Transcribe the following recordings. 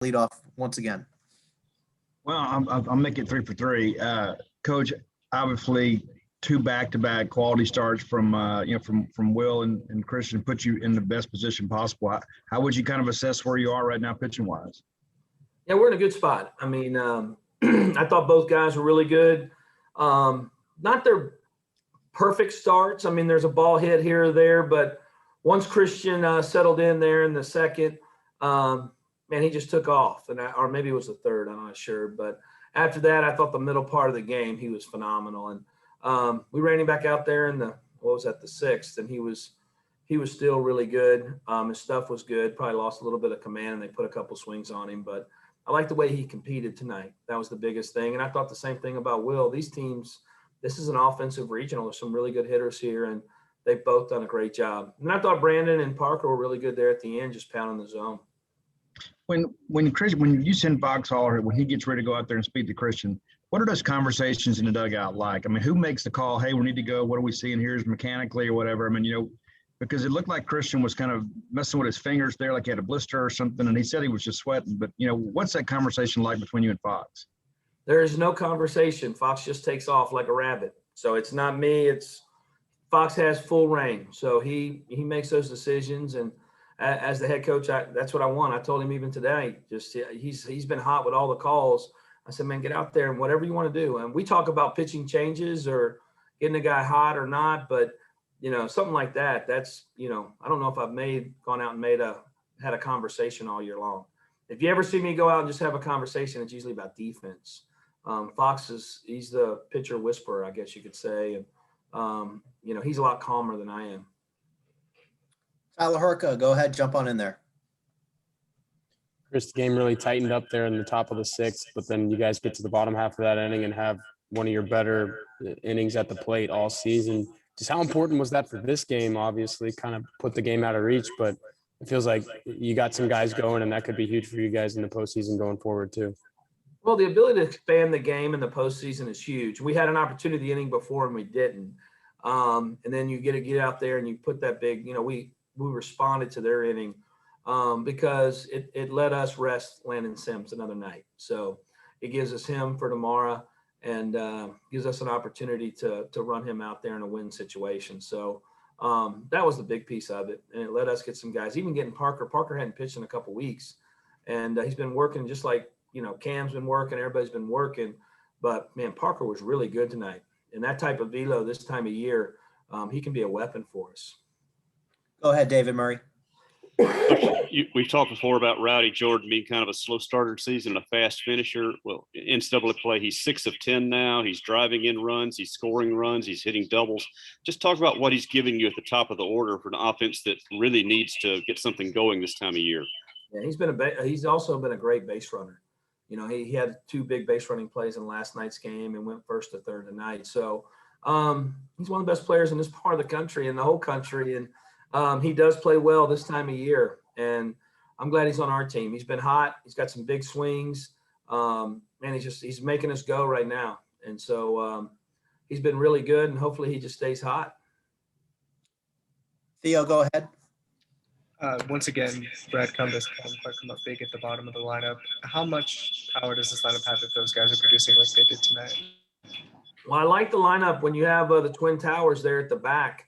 lead off once again. Well, I'll make it 3 for 3. Coach, obviously, 2 back-to-back quality starts from Will and Christian put you in the best position possible. How would you kind of assess where you are right now pitching-wise? Yeah, we're in a good spot. I mean, I thought both guys were really good. Not their perfect starts. I mean, there's a ball hit here or there, but once Christian settled in there in the second, man, he just took off. Or maybe it was the third, I'm not sure. But after that, I thought the middle part of the game, he was phenomenal. And we ran him back out there in the sixth, and he was still really good. His stuff was good. Probably lost a little bit of command, and they put a couple swings on him. But I like the way he competed tonight. That was the biggest thing. And I thought the same thing about Will. These teams, this is an offensive regional. There's some really good hitters here, and they've both done a great job. And I thought Brandon and Parker were really good there at the end, just pounding the zone. When you send Foxhall, or when he gets ready to go out there and speak to Christian, what are those conversations in the dugout like? I mean, who makes the call? Hey, we need to go. What are we seeing here mechanically or whatever? I mean, because it looked like Christian was kind of messing with his fingers there, like he had a blister or something, and he said he was just sweating. But, what's that conversation like between you and Fox? There is no conversation. Fox just takes off like a rabbit. So it's not me. It's Fox has full reign. So he makes those decisions. And as the head coach, that's what I want. I told him even today, he's been hot with all the calls. I said, man, get out there and whatever you want to do. And we talk about pitching changes or getting a guy hot or not, but something like that. That's I don't know if I've gone out and had a conversation all year long. If you ever see me go out and just have a conversation, it's usually about defense. Fox he's the pitcher whisperer, I guess you could say, and he's a lot calmer than I am. Tyler Herka, go ahead, jump on in there. Chris, the game really tightened up there in the top of the sixth, but then you guys get to the bottom half of that inning and have one of your better innings at the plate all season. Just how important was that for this game? Obviously, kind of put the game out of reach, but it feels like you got some guys going, and that could be huge for you guys in the postseason going forward too. Well, the ability to expand the game in the postseason is huge. We had an opportunity the inning before, and we didn't. And then you get out there and you put that big. We responded to their inning because it let us rest Landon Sims another night. So it gives us him for tomorrow and gives us an opportunity to run him out there in a win situation. So that was the big piece of it. And it let us get some guys, even getting Parker. Parker hadn't pitched in a couple weeks, and he's been working just like, Cam's been working, everybody's been working. But, man, Parker was really good tonight. And that type of velo this time of year, he can be a weapon for us. Go ahead, David Murray. We've talked before about Rowdy Jordan being kind of a slow starter season, a fast finisher. Well, NCAA play, he's 6 of 10 now. He's driving in runs. He's scoring runs. He's hitting doubles. Just talk about what he's giving you at the top of the order for an offense that really needs to get something going this time of year. Yeah, he's also been a great base runner. He had 2 big base running plays in last night's game and went first to third tonight. So he's one of the best players in this part of the country and the whole country. And he does play well this time of year. And I'm glad he's on our team. He's been hot. He's got some big swings. And he's making us go right now. And so he's been really good, and hopefully he just stays hot. Theo, go ahead. Once again, Brad Cumbus come up big at the bottom of the lineup. How much power does this lineup have if those guys are producing like they did tonight? Well, I like the lineup when you have the Twin Towers there at the back.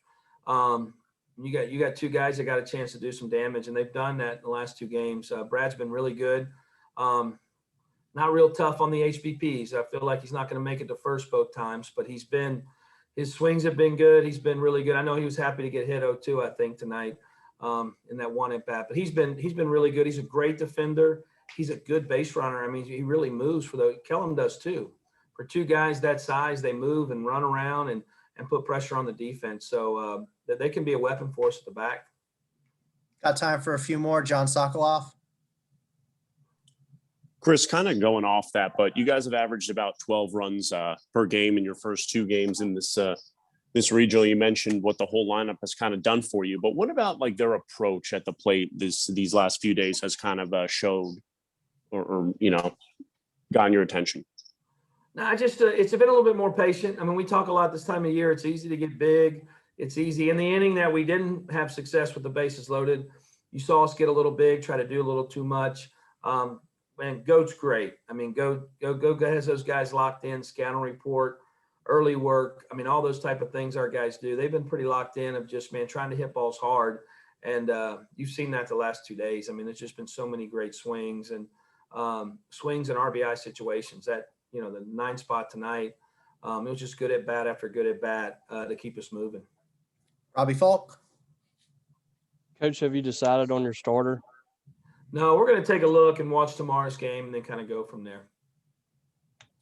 You got 2 guys that got a chance to do some damage, and they've done that in the last 2 games. Brad's been really good. Not real tough on the HBPs. I feel like he's not going to make it to first both times, but his swings have been good. He's been really good. I know he was happy to get hit 0-2, I think, tonight in that one at bat. But he's been really good. He's a great defender. He's a good base runner. I mean, he really moves Kellum does too. For 2 guys that size, they move and run around and put pressure on the defense. So that they can be a weapon for us at the back. Got time for a few more. John Sokoloff. Chris, kind of going off that, but you guys have averaged about 12 runs per game in your first 2 games in this regional. You mentioned what the whole lineup has kind of done for you, but what about like their approach at the plate these last few days has kind of showed or gotten your attention? No, it's been a little bit more patient. I mean, we talk a lot this time of year. It's easy to get big. It's easy. In the inning that we didn't have success with the bases loaded, you saw us get a little big, try to do a little too much. man, Goat's great. I mean, Goat has those guys locked in, scouting report, early work. I mean, all those type of things our guys do. They've been pretty locked in of just, man, trying to hit balls hard. And you've seen that the last 2 days. I mean, there's just been so many great swings and RBI situations. That, you know, the 9 spot tonight, it was just good at bat after good at bat to keep us moving. Robbie Falk. Coach, have you decided on your starter? No, we're going to take a look and watch tomorrow's game and then kind of go from there.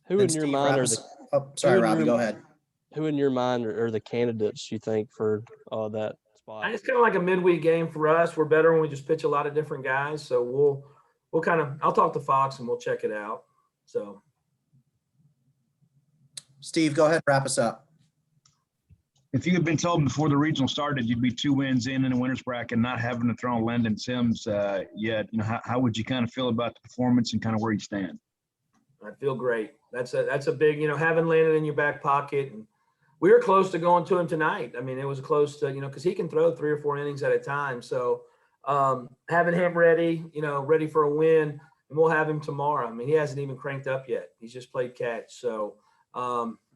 Who in your mind are the sorry, who in Robbie, your- go ahead. who in your mind are the candidates you think for that spot? It's kind of like a midweek game for us. We're better when we just pitch a lot of different guys. So we'll kind of, I'll talk to Fox and we'll check it out. So. Steve, go ahead, wrap us up. If you had been told before the regional started you'd be 2 wins in a winner's bracket, not having to throw Landon Sims yet, you know, how would you kind of feel about the performance and kind of where you stand? I feel great. That's a big, you know, having Landon in your back pocket. And we were close to going to him tonight. I mean, it was close to, you know, because he can throw 3 or 4 innings at a time. So having him ready, you know, ready for a win, and we'll have him tomorrow. I mean, he hasn't even cranked up yet. He's just played catch. So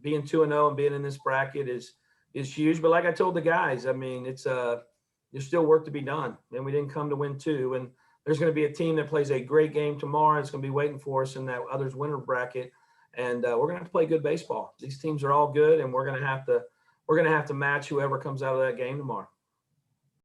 being 2-0 and being in this bracket is huge. But like I told the guys, I mean, it's there's still work to be done. And we didn't come to win 2. And there's going to be a team that plays a great game tomorrow. It's going to be waiting for us in that others winner bracket. And we're going to have to play good baseball. These teams are all good, and we're going to have to match whoever comes out of that game tomorrow.